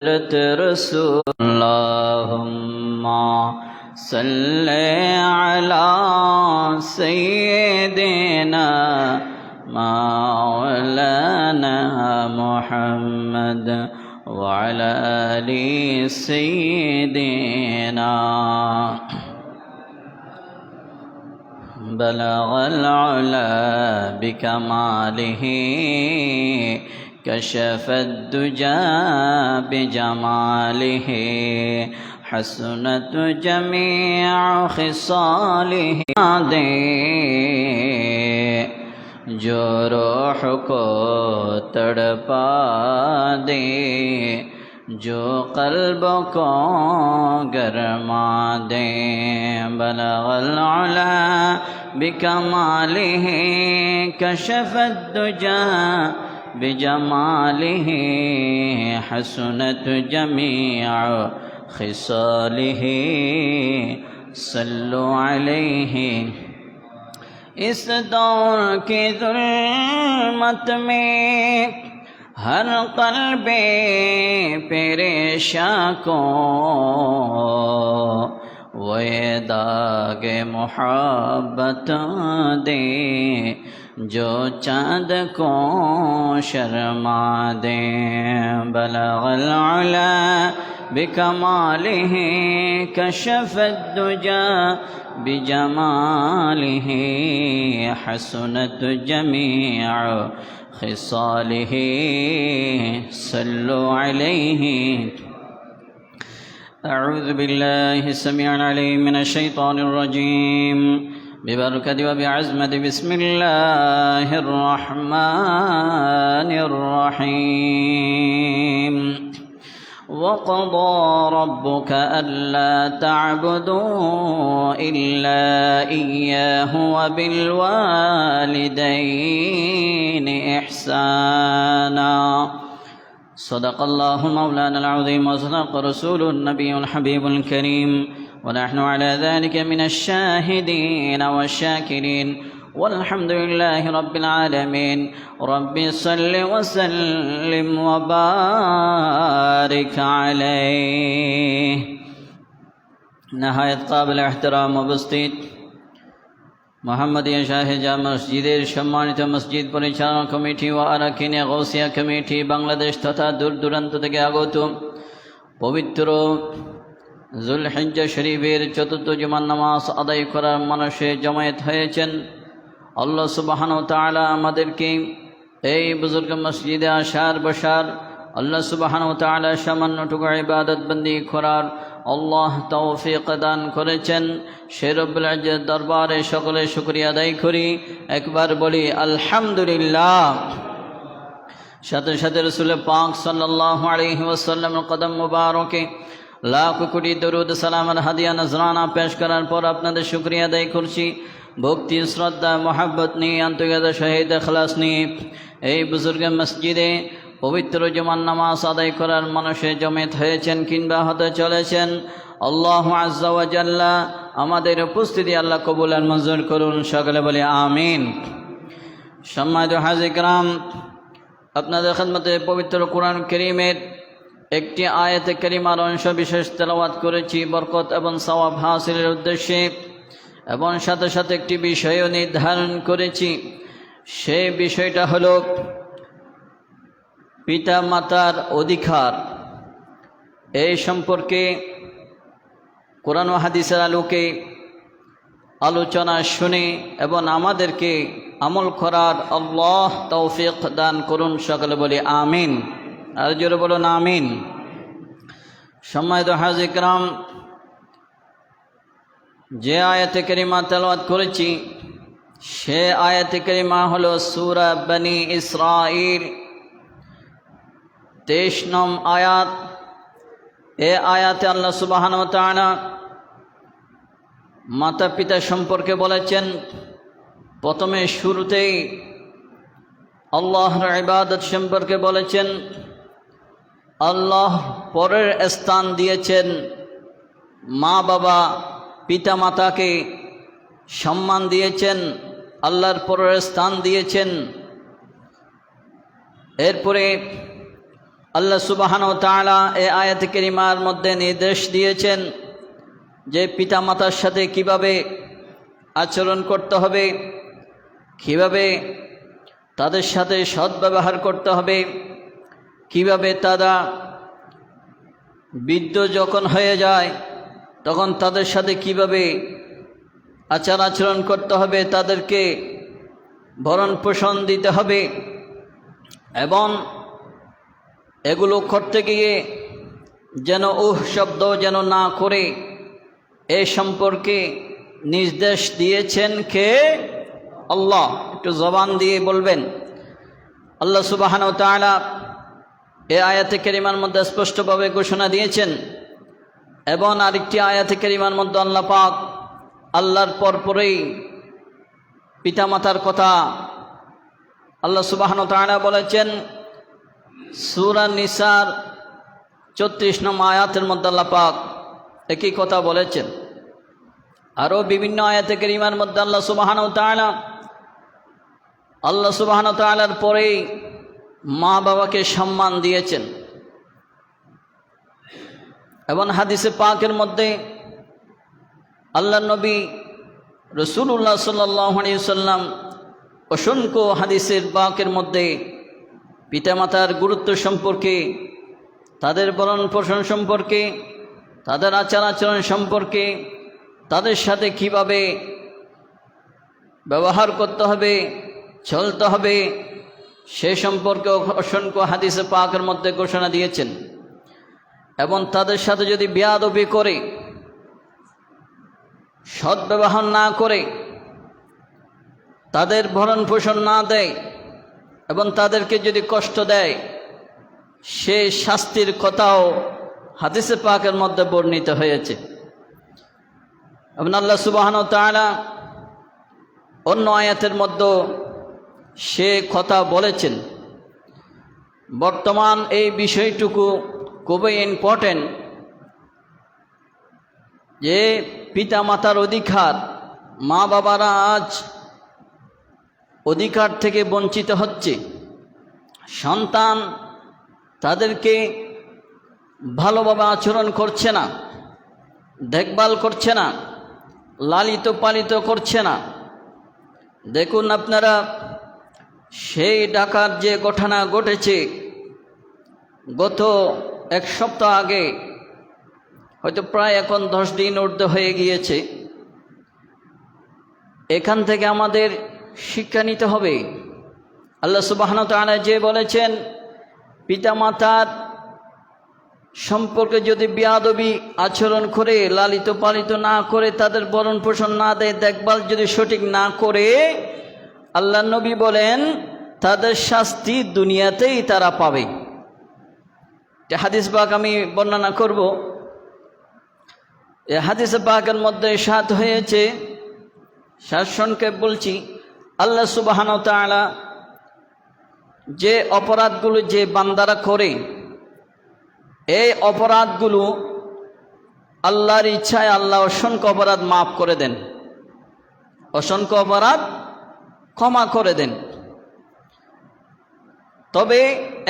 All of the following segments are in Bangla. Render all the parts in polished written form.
رسول اللهم صل على سيدنا مولانا محمد وعلى آل سيدنا بلغ العلا بكماله كشف الدجى بجماله حسنت جميع خصاله جو روح کو تڑپا دے جو قلب کو گرما دے بلغ العلا بکمالہ کشف الدجى بجماله حسنت جميع خصاله صلوا عليه اس دور کی ظلمت میں ہر قلب پریشاں کو وہ داغ محبت دے جو چاند کو شرما دے بلغ العلا بکمالہ کشف الدجى بجماله حسنت جميع خصاله صلوا عليه أعوذ بالله السميع العليم من الشيطان الرجيم ببركة وبعزمة بسم الله الرحمن الرحيم وقضى ربك ألا تعبدوا إلا إياه وبالوالدين إحسانا صدق الله مولانا العظيم وصدق رسول النبي الحبيب الكريم ونحن على ذلك من الشاهدين والشاكرين والحمد لله رب العالمين رب صل وسلم وبارك عليه نهاية قابل احترام وبسطيت মোহাম্মদিয়া শাহে জামে মসজিদের সম্মানিত মসজিদ পরিচালনা কমিটি ও আরাকিনে গৌসিয়া কমিটি বাংলাদেশ তথা দূর দূরান্ত থেকে আগত পবিত্র যুলহিজ্জা শরীফের চতুর্থ জুমার নামাজ আদায় করার মানুষে জমায়েত হয়েছেন। আল্লাহ সুবহানাহু ওয়া তাআলা আমাদেরকে এই বুজুর্গ মসজিদে আসার বসার, আল্লাহ সুবহানাহু ওয়া তাআলা সামান্যটুকু ইবাদত বন্দি করার আল্লাহ তৌফিক দান করেছেন। সে রব্বুল ইজ্জত দরবারে সকলে শুকরিয়া আদায় করি, একবার বলি আলহামদুলিল্লাহ। সাথে সাথে রাসূল পাক সাল্লাল্লাহু আলাইহি ওয়াসাল্লামের কদম মুবারকে লাখ কোটি দরুদ সালামের হাদিয়া নজরানা পেশ করার পর আপনাদের শুকরিয়া আদায় করছি। ভক্তি শ্রদ্ধা মহাব্বত নিয়ে আন্তরিকতা সহিত ইখলাস নিয়ে এই বুজুর্গ মসজিদে পবিত্র জুমার নামাজ আদায় করার মানুষে জমেত হয়েছেন কিংবা হতে চলেছেন। আল্লাহ আজ্জা ওয়া জাল্লা আমাদের উপস্থিতি আল্লাহ কবুল আর মঞ্জুর করুন, সকলে বলি আমিন। সম্মানিত হাজী کرام, আপনাদের খিদমতে পবিত্র কোরআন কারীমের একটি আয়াতে কারিমার অংশ বিশেষ তেলাওয়াত করেছি বরকত এবং সওয়াব হাসিলের উদ্দেশ্যে, এবং সাথে সাথে একটি বিষয়ও নির্ধারণ করেছি। সেই বিষয়টা হলো পিতা মাতার অধিকার। এই সম্পর্কে কোরআন ও হাদিসের আলোকে আলোচনা শুনে এবং আমাদেরকে আমল করার আল্লাহ তৌফিক দান করুন, সকলে বলি আমিন। আর জোরে বলুন আমিন। সম্মানিত হাজী کرام, যে আয়াতে কারিমা তেলাওয়াত করেছি সে আয়াতে কারিমা হলো সূরা বনী ইসরাঈল 23 নং আয়াত। এ আয়াতে আল্লাহ সুবহানাহু ওয়া তাআলা মাতা পিতা সম্পর্কে বলেছেন। প্রথমে শুরুতেই আল্লাহর ইবাদত সম্পর্কে বলেছেন। আল্লাহ পরের স্থান দিয়েছেন মা বাবা পিতা মাতাকে সম্মান দিয়েছেন, আল্লাহর পরের স্থান দিয়েছেন। এরপরে আল্লাহ সুবহানাহু ওয়া তাআলা এই আয়াত কারিমার মধ্যে নির্দেশ দিয়েছেন যে পিতামাতার সাথে কিভাবে আচরণ করতে হবে, কিভাবে তাদের সাথে সদ্ব্যবহার করতে হবে, কিভাবে তারা বৃদ্ধ যখন হয়ে যায় তখন তাদের সাথে কিভাবে আচার আচরণ করতে হবে, তাদেরকে ভরণ পোষণ দিতে হবে এবং এগুলো করতে গিয়ে যেন শব্দ যেন না করে এ সম্পর্কে নির্দেশ দিয়েছেন কে? আল্লাহ। একটু জবান দিয়ে বলবেন আল্লাহ সুবহানাহু ওয়া তাআলা এই আয়াতে কারিমার মধ্যে স্পষ্টভাবে ঘোষণা দিয়েছেন এবং আরেকটি আয়াতে কারিমার মধ্যে আল্লাহ পাক আল্লাহর পরপরেই পিতামাতার কথা আল্লাহ সুবহানাহু ওয়া তাআলা বলেছেন সূরা নিসার 34 নম্বর আয়াতের মধ্যে আল্লাহ পাক একই কথা বলেছেন। আরও বিভিন্ন আয়াতে কারিমার মধ্যে আল্লাহ সুবহানাহু ওয়া তাআলার পরেই মা বাবাকে সম্মান দিয়েছেন এবং হাদিসে পাকের মধ্যে আল্লাহ নবী রাসূলুল্লাহ সাল্লাল্লাহু আলাইহি ওয়াসাল্লাম অসংখ্য হাদিসের পাকের মধ্যে পিতামাতার গুরুত্ব সম্পর্কে, তাদের ভরণ পোষণ সম্পর্কে, তাদের আচার আচরণ সম্পর্কে, তাদের সাথে কিভাবে ব্যবহার করতে হবে, চলতে হবে, সে সম্পর্কে অসংখ্য হাদিসে পাকের মধ্যে ঘোষণা দিয়েছেন। এবং তাদের সাথে যদি বেয়াদবি করে, সদ্ব্যবহার না করে, তাদের ভরণ পোষণ না দেয় এবং তাদেরকে যদি কষ্ট দেয়, সে শাস্তির কথাও হাদিসে পাকের মধ্যে বর্ণিত হয়েছে। এবং আল্লাহ সুবহানাহু ওয়া তাআলা অন্য আয়াতের মধ্যে সে কথা বলেছেন। বর্তমান এই বিষয়টুকু খুবই ইম্পর্টেন্ট যে পিতামাতার অধিকার, মা বাবারা আজ অধিকার থেকে বঞ্চিত হচ্ছে। সন্তান তাদেরকে ভালোভাবে আচরণ করছে না, দেখভাল করছে না, লালিত পালিত করছে না। দেখুন আপনারা, সেই ঢাকার যে ঘটনা ঘটেছে গত এক সপ্তাহ আগে, হয়তো প্রায় এখন 10 দিন ঊর্ধ্ব হয়ে গিয়েছে। এখান থেকে আমাদের শিক্ষা নিতে হবে। আল্লাহ সুবহানাহু ওয়া তাআলা যে বলেছেন পিতামাতার সম্পর্কে যদি বেয়াদবি আচরণ করে, লালিত পালিত না করে, তাদের ভরণ পোষণ না দেয়, দেখভাল যদি সঠিক না করে, আল্লাহ নবী বলেন তাদের শাস্তি দুনিয়াতেই তারা পাবে। হাদিস পাক আমি বর্ণনা করব। এই হাদিস পাকের মধ্যে সাত হয়েছে, সংক্ষেপ বলছি। আল্লাহ সুবহানাহু ওয়া তাআলা যে অপরাধগুলো যে বান্দারা করে, এই অপরাধগুলো আল্লাহর ইচ্ছায় আল্লাহ অসংখ্য অপরাধ মাফ করে দেন, অসংখ্য অপরাধ ক্ষমা করে দেন। তবে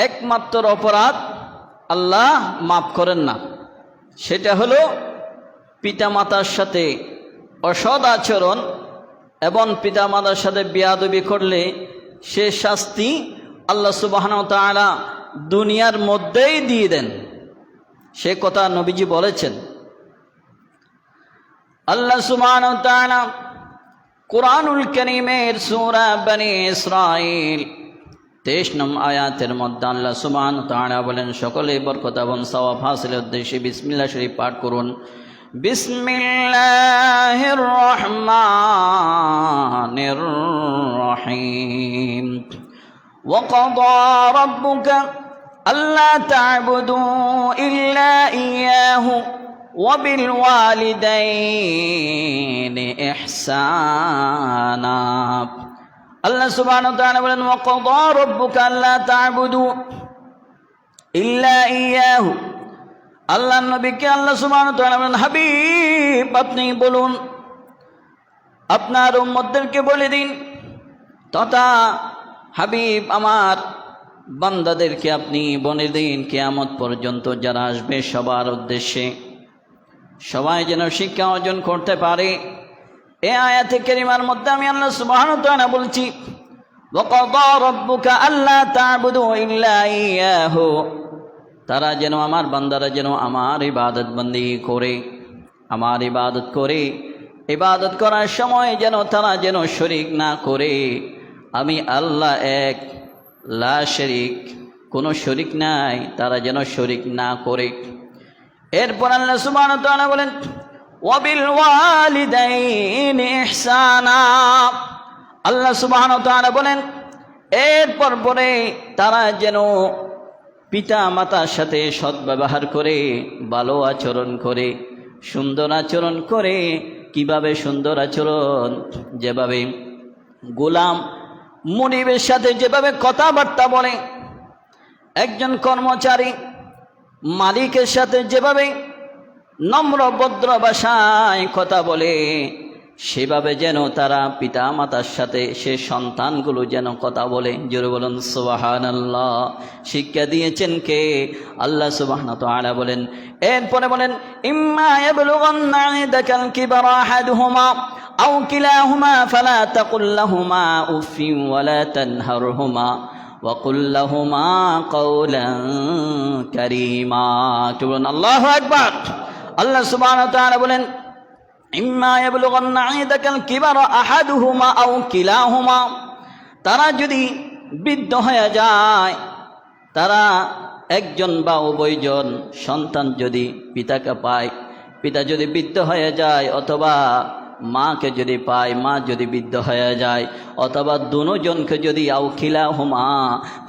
একমাত্র অপরাধ আল্লাহ মাফ করেন না, সেটা হলো পিতামাতার সাথে অসৎ আচরণ এবং পিতামাতার সাথে বেয়াদবি করলে সে শাস্তি আল্লাহ সুবহানাহু ওয়া তাআলা দুনিয়ার মধ্যেই দিয়ে দেন। সে কথা নবীজি বলেছেন। আল্লাহ সুবহানাহু ওয়া তাআলা কুরআনুল কারীমের সূরা বনী ইসরাঈল 23 নম্বর আয়াতের মধ্যে আল্লাহ সুবহানাহু ওয়া তাআলা বলেন, সকলে বরকত এবং সওয়াব হাসিলের উদ্দেশ্যে বিসমিল্লাহ শরীফ পাঠ করুন। বিসমিল্লাহির রহমানির রহিম। ওয়া ক্বাদা রাব্বুকা আল্লা তা'বুদু ইল্লা ইয়্যাহু ওয়া বিল ওয়ালিদাইনি ইহসানা। আল্লাহ সুবহানাহু ওয়া তাআলা বলেন, ওয়া ক্বাদা রাব্বুকা আল্লা তা'বুদু ইল্লা ইয়্যাহু। আল্লাহ নবীকে আল্লাহ সুবহানাহু ওয়া তাআলা বলেন, হাবিব আপনি বলুন, আপনার উম্মতদেরকে বলে দিন, তথা হাবিব আমার বান্দাদেরকে আপনি বলে দিন কিয়ামত পর্যন্ত যারা আসবে সবার উদ্দেশ্যে সবাই যেন শিক্ষা অর্জন করতে পারে। এই আয়াতে কারিমার মধ্যে আমি আল্লাহ সুবহানাহু ওয়া তাআলা বলছি, ওয়াকাদা রাব্বুকা আল্লা তা'বুদু ইল্লা ইয়াহু, তারা যেন আমার বান্দারা যেন আমার ইবাদত বন্দেগী করে, আমার ইবাদত করে, ইবাদত করার সময় যেন তারা যেন শরীক না করে। আমি আল্লাহ এক, লা শরীক, কোনো শরীক নাই, তারা যেন শরীক না করে। এরপর আল্লাহ সুবহানাহু ওয়া তাআলা বলেন, ওয়াবিল ওয়ালিদাইনি ইহসানা। আল্লাহ সুবহানাহু ওয়া তাআলা বলেন এরপর পরে তারা যেন পিতা মাতার সাথে সদ্ব্যবহার করে, ভালো আচরণ করে, সুন্দর আচরণ করে। কিভাবে সুন্দর আচরণ? যেভাবে গোলাম মুনিবের সাথে যেভাবে কথাবার্তা বলে, একজন কর্মচারী মালিকের সাথে যেভাবে নম্র ভদ্র ভাষায় কথা বলে, সেভাবে যেন তারা পিতা মাতার সাথে সে সন্তানগুলো যেন কথা বলে। জোরে বলুন সুবহানাল্লাহ। শিক্ষা দিয়েছেন কে? আল্লাহ সুবহানাহু ওয়া তাআলা বলেন। এরপরে বলেন, ইম্মা ইয়াবলুগান্না ইনদাকাল কিবারা আহাদুহুমা আও কিলাহুমা ফালা তাকুল লাহুমা উফিন ওয়ালা তানহারহুমা ওয়া কুল লাহুমা কাওলান কারীমা। বলুন আল্লাহু আকবার। আল্লাহ সুবহানাহু ওয়া তাআলা বলেন, ইম্মা ইয়াবলুগান্না ইনদাকাল কিবারা আহাদুহুমা আও কিলাহুমা, তারা যদি বৃদ্ধ হয়ে যায়, তারা একজন বা উভয়জন সন্তান যদি পিতাকে পায়, পিতা যদি বৃদ্ধ হয়ে যায়, অথবা মাকে যদি পায়, মা যদি বৃদ্ধ হয়ে যায়, অথবা দুজনকে যদি আও কিলাহুমা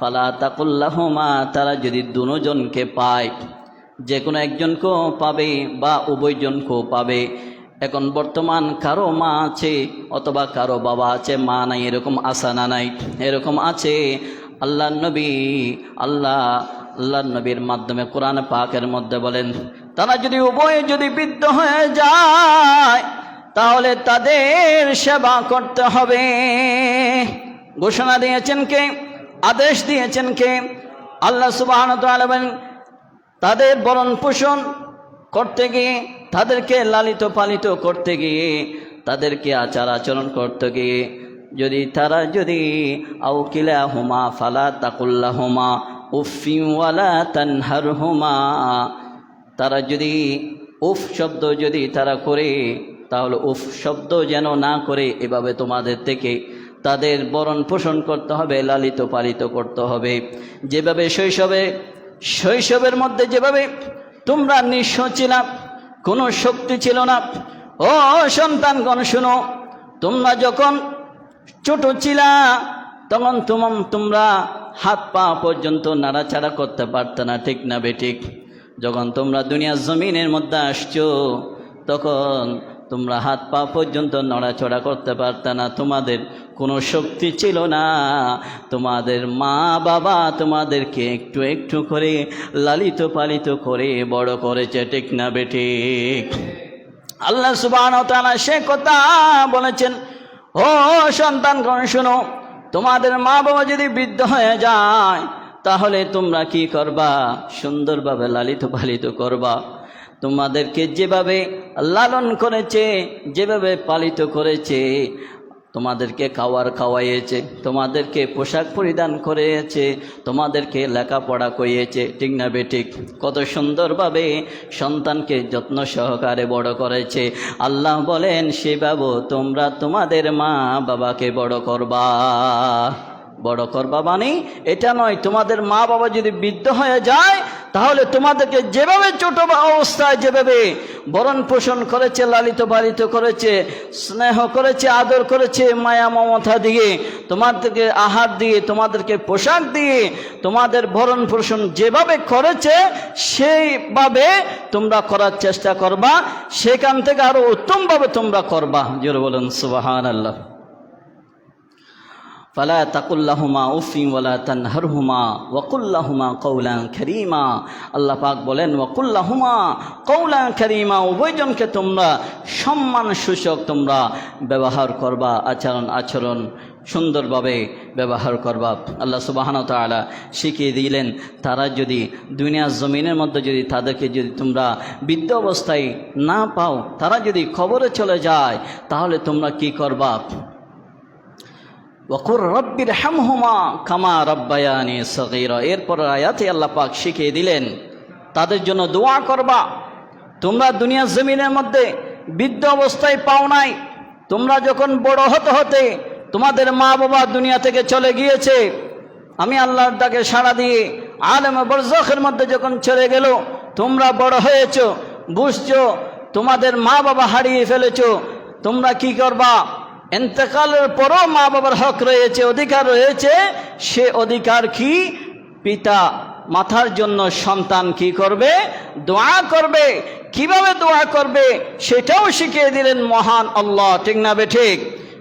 ফালা তাকুল লাহুমা, তারা যদি দুজনকে পায়, যে কোনো একজনকেও পাবে বা উভয়জনকেও পাবে। এখন বর্তমান কারো মা আছে অথবা কারো বাবা আছে, মা নাই, এরকম আশা না নাই? এরকম আছে। আল্লাহর নবীর মাধ্যমে কোরআন পাকের মধ্যে বলেন, তারা যদি উভয়ে যদি বৃদ্ধ হয়ে যায়, তাহলে তাদের সেবা করতে হবে। ঘোষণা দিয়েছেন কে? আদেশ দিয়েছেন কে? আল্লাহ সুবহানাহু ওয়া তাআলা বলেন, তাদের ভরণ পোষণ করতে গিয়ে, তাদেরকে লালিত পালিত করতে গিয়ে, তাদেরকে আচার আচরণ করতে গিয়ে তারা যদি আও কিলাহুমা ফালা তাকুল লাহুমা উফিন ওয়ালা তানহারহুমা, তারা যদি উফ শব্দ যদি তারা করে, তাহলে উফ শব্দ যেন না করে। এভাবে তোমাদের থেকে তাদের ভরণ পোষণ করতে হবে, লালিত পালিত করতে হবে। যেভাবে শৈশবের মধ্যে যেভাবে তোমরা নিঃস্ব ছিলা, কোনো শক্তি ছিল না। ও সন্তানগণ শুনো, তোমরা যখন ছোট ছিলা তখন তোমরা হাত পা পর্যন্ত নাড়াচাড়া করতে পারত না, ঠিক না বেঠিক? যখন তোমরা দুনিয়ার জমিনের মধ্যে আসছো, তখন তোমরা হাত পা পর্যন্ত নড়াচড়া করতে পারত না, তোমাদের কোনো শক্তি ছিল না। তোমাদের মা বাবা তোমাদেরকে একটু একটু করে লালিত পালিত করে বড় করেছে, ঠিক না বেঠিক? আল্লাহ সুবহানাহু ওয়া তাআলা সে কথা বলেছেন, ও সন্তানগণ শোনো, তোমাদের মা বাবা যদি বৃদ্ধ হয়ে যায়, তাহলে তোমরা কি করবা? সুন্দরভাবে লালিত পালিত করবা। তোমাদেরকে যেভাবে লালন করেছে, যেভাবে পালিত করেছে, তোমাদেরকে খাওয়াইয়েছে, তোমাদেরকে পোশাক পরিধান করেছে, তোমাদেরকে লেখাপড়া করিয়েছে, ঠিক না বেঠিক? কত সুন্দরভাবে সন্তানকে যত্ন সহকারে বড় করেছে। আল্লাহ বলেন, সেভাবে তোমরা তোমাদের মা বাবাকে বড় করবা। বড় করবা মানে এটা নয়, তোমাদের মা বাবা যদি বৃদ্ধ হয়ে যায়, তাহলে তোমাদেরকে যেভাবে ছোট অবস্থায় যেভাবে ভরণ পোষণ করেছে, লালিত পালিত করেছে, স্নেহ করেছে, আদর করেছে, মায়া মমতা দিয়ে, তোমাদেরকে আহার দিয়ে, তোমাদেরকে পোশাক দিয়ে, তোমাদের ভরণ পোষণ যেভাবে করেছে, সেইভাবে তোমরা করার চেষ্টা করবা। সেখান থেকে আরো উত্তমভাবে তোমরা করবা। জোরে বলুন সুবহানাল্লাহ। ফালা তাকুল লাহুমা উফিন ওয়ালা তানহারহুমা ওয়া কুল লাহুমা কাওলান কারীমা। আল্লাহ পাক বলেন, ওয়া কুল লাহুমা কাওলান কারীমা, উভয়জনকে তোমরা সম্মান সূচক তোমরা ব্যবহার করবা, আচরণ সুন্দরভাবে ব্যবহার করবা। আল্লাহ সুবহানাহু ওয়া তাআলা শিখিয়ে দিলেন, তারা যদি দুনিয়ার জমিনের মধ্যে যদি তাদেরকে যদি তোমরা বৃদ্ধ অবস্থায় না পাও, তারা যদি কবরে চলে যায়, তাহলে তোমরা কি করবা? ওয়াকুর রব্বির হামহুমা কামা রব্বায়ানি সগীরা। এরপর আয়াতে আল্লাহ পাক শিখিয়ে দিলেন তাদের জন্য দোয়া করবা। তোমরা দুনিয়ার জমিনের মধ্যে বৃদ্ধ অবস্থায় পাও নাই, তোমরা যখন বড় হতে হতে তোমাদের মা বাবা দুনিয়া থেকে চলে গিয়েছে, আমি আল্লাহর ডাকে সাড়া দিয়ে আলেমে বরজখের মধ্যে যখন চলে গেল, তোমরা বড় হয়েছো, বুঝছো তোমাদের মা বাবা হারিয়ে ফেলেছো, তোমরা কি করবা? ইন্তেকালের পরও মা বাবার হক রয়েছে, অধিকার রয়েছে। সে অধিকার কি? পিতা মাতার জন্য সন্তান কি করবে? দোয়া করবে। কিভাবে দোয়া করবে সেটাও শিখিয়ে দিলেন মহান আল্লাহ, ঠিক না বেঠিক?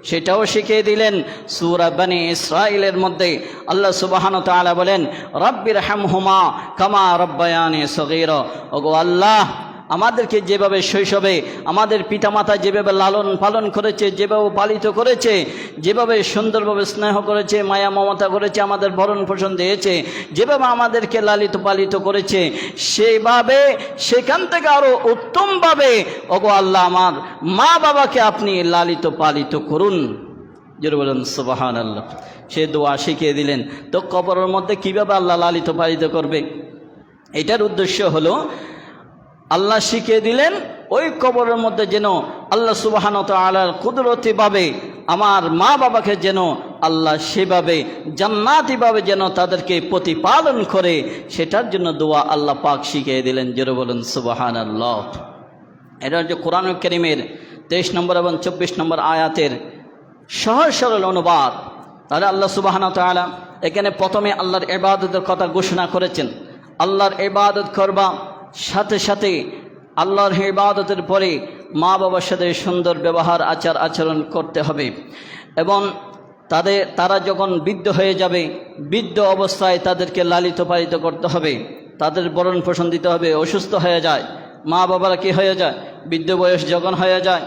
সেটাও শিখিয়ে দিলেন সূরা বনী ইসরাঈলের মধ্যে। আল্লাহ সুবহানাহু ওয়া তাআলা বলেন, রব্বির হামহুমা কামা রব্বায়ানি সগীরা। ওগো আল্লাহ, আমাদেরকে যেভাবে শৈশবে আমাদের পিতামাতা যেভাবে লালন পালন করেছে, যেভাবে পালিত করেছে, যেভাবে সুন্দরভাবে স্নেহ করেছে, মায়া মমতা করেছে, আমাদের ভরণ পোষণ দিয়েছে, যেভাবে আমাদেরকে লালিত পালিত করেছে, সেইভাবে সেখান থেকে আরও উত্তমভাবে ওগো আল্লাহ আমার মা বাবাকে আপনি লালিত পালিত করুন। জোরে বলেন সুবহানাল্লাহ। সে দোয়া শিখিয়ে দিলেন। তো কবরের মধ্যে কীভাবে আল্লাহ লালিত পালিত করবে, এটার উদ্দেশ্য হলো আল্লাহ শিখিয়ে দিলেন ওই কবরের মধ্যে যেন আল্লাহ সুবহানাহু ওয়া তাআলার কুদরতিভাবে আমার মা বাবাকে যেন আল্লাহ সেভাবে জান্নাতিভাবে যেন তাদেরকে প্রতিপালন করে, সেটার জন্য দোয়া আল্লাহ পাক শিখিয়ে দিলেন। জোরে বলেন সুবহানাল্লাহ। এটা হচ্ছে কোরআন কারীমের 23 নম্বর এবং 24 নম্বর আয়াতের সহজ সরল অনুবাদ। তাহলে আল্লাহ সুবহানাহু ওয়া তাআলা এখানে প্রথমে আল্লাহর ইবাদতের কথা ঘোষণা করেছেন। আল্লাহর ইবাদত করবা, সাথে সাথে আল্লাহর ইবাদতের পরে মা বাবার সাথে সুন্দর ব্যবহার আচার আচরণ করতে হবে। এবং তারা যখন বৃদ্ধ হয়ে যাবে, বৃদ্ধ অবস্থায় তাদেরকে লালিত পালিত করতে হবে, তাদের ভরণ পোষণ দিতে হবে। অসুস্থ হয়ে যায় মা বাবারা, কি হয়ে যায়? বৃদ্ধ বয়স যখন হয়ে যায়,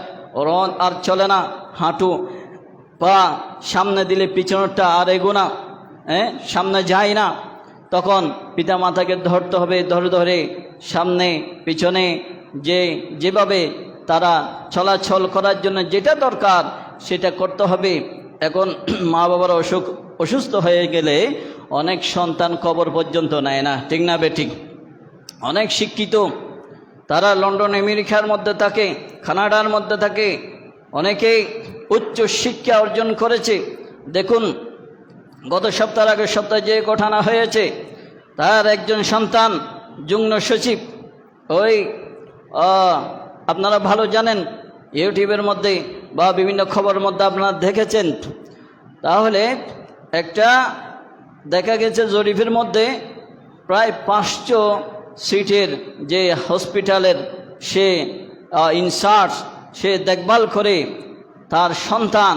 রন আর চলে না, হাঁটু পা সামনে দিলে পিছনেরটা আর এগোনা, সামনে যায় না, তখন পিতা মাতাকে ধরতে হবে, ধরে ধরে সামনে পিছনে যেভাবে তারা চলাচল করার জন্য যেটা দরকার সেটা করতে হবে। এখন মা বাবার অসুস্থ হয়ে গেলে অনেক সন্তান কবর পর্যন্ত নেয় না, ঠিক না বেঠিক? অনেক শিক্ষিত তারা লন্ডন আমেরিকার মধ্যে থাকে, কানাডার মধ্যে থাকে, অনেকেই উচ্চ শিক্ষা অর্জন করেছে। দেখুন, গত সপ্তাহে যে ঘটনা হয়েছে, তার একজন সন্তান যুগ্ম সচিব, ওই আপনারা ভালো জানেন, ইউটিউবের মধ্যে বা বিভিন্ন খবরের মধ্যে আপনারা দেখেছেন। তাহলে একটা দেখা গেছে জরিফের মধ্যে প্রায় 500 সিটের যে হসপিটালের সে ইনচার্জ, সে দেখভাল করে তার সন্তান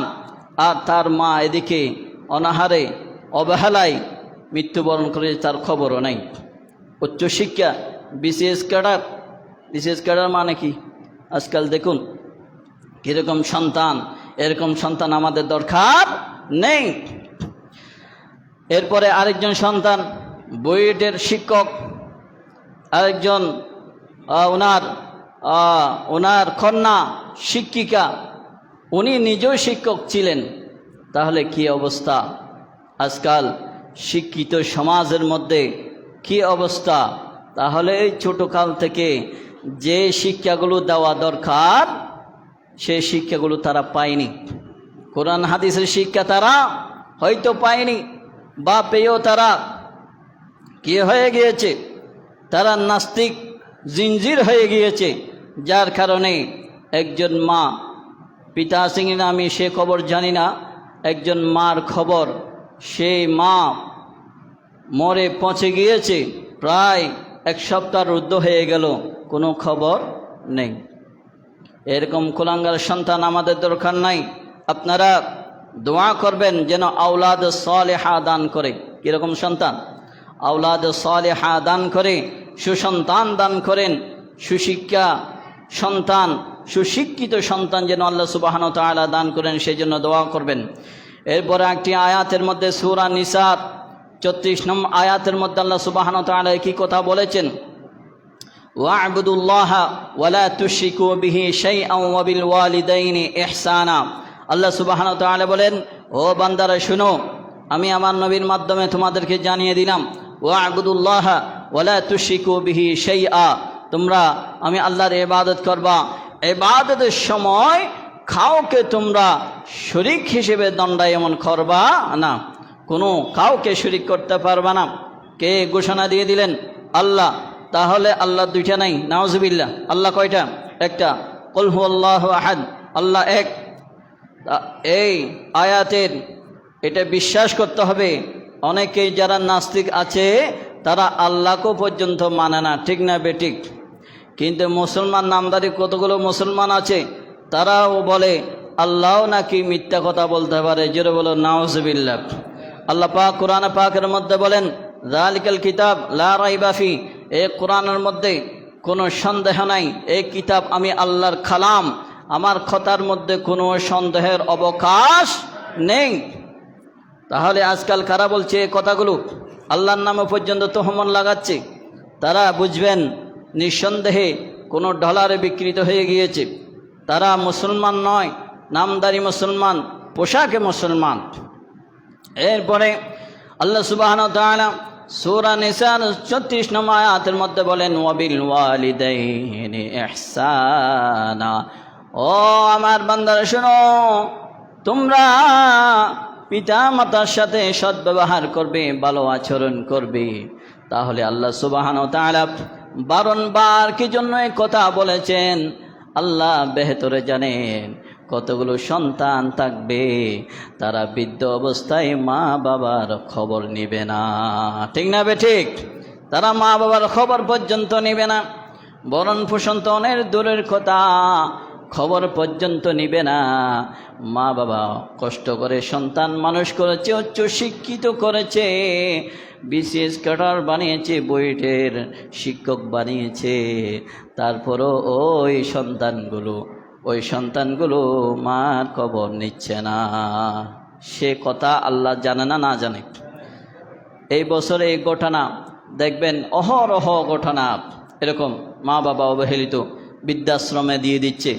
আর তার মা এদিকে অনাহারে অবহেলায় মৃত্যুবরণ করে, তার খবরও নাই। উচ্চশিক্ষা, বিসিএস ক্যাডার মানে কি? আজকাল দেখুন কীরকম সন্তান, এরকম সন্তান আমাদের দরকার নেই। এরপরে আরেকজন সন্তান বুয়েটের শিক্ষক, আরেকজন ওনার কন্যা শিক্ষিকা, উনি নিজেও শিক্ষক ছিলেন। তাহলে কি অবস্থা আজকাল শিক্ষিত সমাজের মধ্যে, কি অবস্থা? তাহলে এই ছোটকাল থেকে যে শিক্ষাগুলো দেওয়া দরকার সেই শিক্ষাগুলো তারা পায়নি। কোরআন হাদিসের শিক্ষা তারা হয়তো পায়নি, বা পেয়েও তারা কি হয়ে গিয়েছে? তারা নাস্তিক জিনজির হয়ে গিয়েছে। যার কারণে একজন মা, পিতা আসেনি না আমি সে খবর জানি না, একজন মার খবর, সেই মা মরে পৌঁছে গিয়েছে, প্রায় 1 সপ্তাহের ঊর্ধ্ব হয়ে গেল, কোনো খবর নেই। এরকম কুলাঙ্গার সন্তান আমাদের দরকার নাই। আপনারা দোয়া করবেন যেন আওলাদ সালেহা দান করে। কীরকম সন্তান? আওলাদ সালেহা দান করে, সুসন্তান দান করেন, সুশিক্ষা সন্তান, সুশিক্ষিত সন্তান যেন আল্লাহ সুবহানাহু ওয়া তাআলা দান করেন, সেই জন্য দোয়া করবেন। এরপরে একটি আয়াতের মধ্যে সূরা নিসার ৩৪ নম্বর আয়াতের মধ্যে আল্লাহ সুবহানাহু ওয়া তাআলা কি কথা বলেছেন, ওয়া'বুদুল্লাহা ওয়া লা তুশরিকু বিহি শাইআন ওয়া বিল ওয়ালিদাইনি ইহসানা। আল্লাহ সুবহানাহু ওয়া তাআলা বলেন, ও বান্দারা শুনো, আমি আমার নবীর মাধ্যমে তোমাদেরকে জানিয়ে দিলাম, ওয়া'বুদুল্লাহা ওয়া লা তুশরিকু বিহি শাইআ, তোমরা আমি আল্লাহর ইবাদত করবা, ইবাদতের সময় কাউকে তোমরা শরীক হিসেবে দণ্ডায়মন করবা না, কোনো কাউকে শরীক করতে পারবা না। কে ঘোষণা দিয়ে দিলেন? আল্লাহ। তাহলে আল্লাহ দুইটা নাই, নাউজুবিল্লাহ। আল্লাহ কয়টা? একটা। কুল হুয়াল্লাহু আহাদ, আল্লাহ এক। এই আয়াতের এটা বিশ্বাস করতে হবে। অনেকেই যারা নাস্তিক আছে তারা আল্লাহকেও পর্যন্ত মানে না, ঠিক না বেঠিক? কিন্তু মুসলমান নামদারি কতগুলো মুসলমান আছে, তারাও বলে আল্লাহও নাকি মিথ্যা কথা বলতে পারে। যেটা বলো নাউজুবিল্লাহ। আল্লাহ পাক কোরআনে পাকের মধ্যে বলেন, যালিকাল কিতাব লা রাইবা ফি, এই কোরআনের মধ্যে কোনো সন্দেহ নাই, এই কিতাব আমি আল্লাহর কালাম, আমার কথার মধ্যে কোনো সন্দেহের অবকাশ নেই। তাহলে আজকাল কারা বলছে এই কথাগুলো, আল্লাহর নামে পর্যন্ত তোহমত লাগাচ্ছে, তারা বুঝবেন নিঃসন্দেহে কোনো ডলারে বিকৃত হয়ে গিয়েছে। তারা মুসলমান নয়, নামদারি মুসলমান, পোশাকে মুসলমান। এরপরে আল্লাহ সুবহানাহু ওয়া তাআলা সূরা নিসার ৩৪ নম্বর আয়াতের মধ্যে বলেন, ওয়াবিল ওয়ালিদাইনি ইহসানা, ও আমার বান্দারা শোনো, তোমরা পিতা মাতার সাথে সদ্ব্যবহার করবে, ভালো আচরণ করবে। তাহলে আল্লাহ সুবহানাহু ওয়া তাআলা বারংবার কি জন্য এই কথা বলেছেন আল্লাহ বেহতরে জানেন। কতগুলো সন্তান থাকবে তারা বৃদ্ধ অবস্থায় মা বাবার খবর নিবে না, ঠিক না বেঠিক? তারা মা বাবার খবর পর্যন্ত নিবে না, ভরণ পোষণ তো অনেক দূরের কথা, খবর পর্যন্ত নিবে না। মা বাবা কষ্ট করে সন্তান মানুষ করেছে, উচ্চ শিক্ষিত করেছে, বিসিএস ক্যাডার বানিয়েছে, বুয়েটের শিক্ষক বানিয়েছে, তারপরও ওই সন্তানগুলো মার খবর নিচ্ছে না। সে কথা আল্লাহ জানে না, না জানে? এই বছরে এই ঘটনা দেখবেন, অহরহ ঘটনা এরকম, মা বাবা অবহেলিত, বৃদ্ধাশ্রমে দিয়ে দিচ্ছে।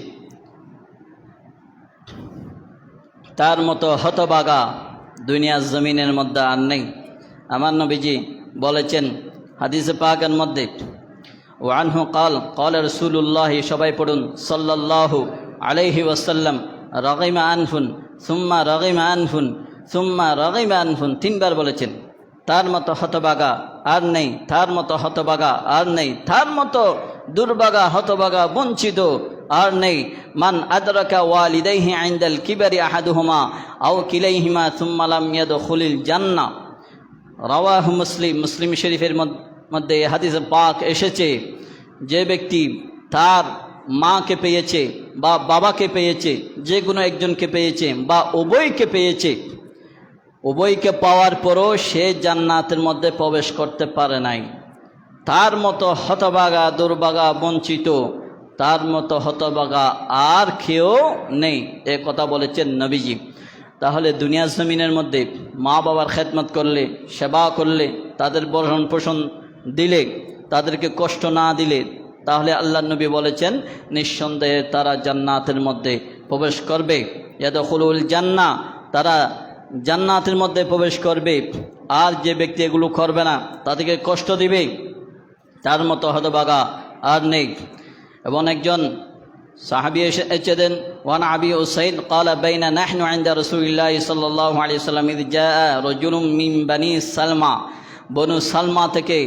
তার মতো হতভাগা দুনিয়ার জমিনের মধ্যে আর নেই। আমার নবীজি বলেছেন হাদিসে পাকের মধ্যে, ওয়ানহু কাল কাল রাসূলুল্লাহ, সবাই পড়ুন, সাল্লাল্লাহু আলাইহি ওয়াসাল্লাম, রাগিমা আনফুন সুম্মা রাগিমা আনফুন সুম্মা রাগিমা আনফুন, 3 বার বলেছেন। তার মতো হতভাগা আর নেই, তার মতো হতভাগা আর নেই, তার মতো দুর্ভাগা হতভাগা বঞ্চিত আর নেই। মান আদরাকা ওয়ালিদাইহি ইনদাল কিবারি আহাদুহুমা আও কিলাইহিমা সুম্মা লাম ইয়াদখুলিল জান্নাহ, রাওয়াহু মুসলিম। মুসলিম শরীফের মধ্যে হাদিসে পাক এসেছে, যে ব্যক্তি তার মাকে পেয়েছে বা বাবাকে পেয়েছে, যে কোনো একজনকে পেয়েছে বা উভয়কে পেয়েছে, উভয়কে পাওয়ার পরও সে জান্নাতের মধ্যে প্রবেশ করতে পারে নাই, তার মতো হতভাগা দুর্ভাগা বঞ্চিত, তার মতো হতভাগা আর কেউ নেই, এ কথা বলেছেন নবীজি। তাহলে দুনিয়ার জমিনের মধ্যে মা বাবার খেদমত করলে, সেবা করলে, তাদের ভরণ পোষণ দিলে, তাদেরকে কষ্ট না দিলে, তাহলে আল্লাহ নবী বলেছেন নিঃসন্দেহে তারা জান্নাতের মধ্যে প্রবেশ করবে। ইয়াদখুলুল জান্নাহ, তারা জান্নাতের মধ্যে প্রবেশ করবে। আর যে ব্যক্তি এগুলো করবে না, তাদেরকে কষ্ট দিবে, তার মতো হতভাগা আর নেই। এবং একজন সাহাবী এসেছেন, ওয়ান আবি উসাইদ ক্বালা বাইনা নাহনু ইনদা রাসূলিল্লাহি সাল্লাল্লাহু আলাইহি ওয়াসাল্লাম ইয জাআ রাজুলুম মিন বানি সালমা, বনু সালমা থেকে,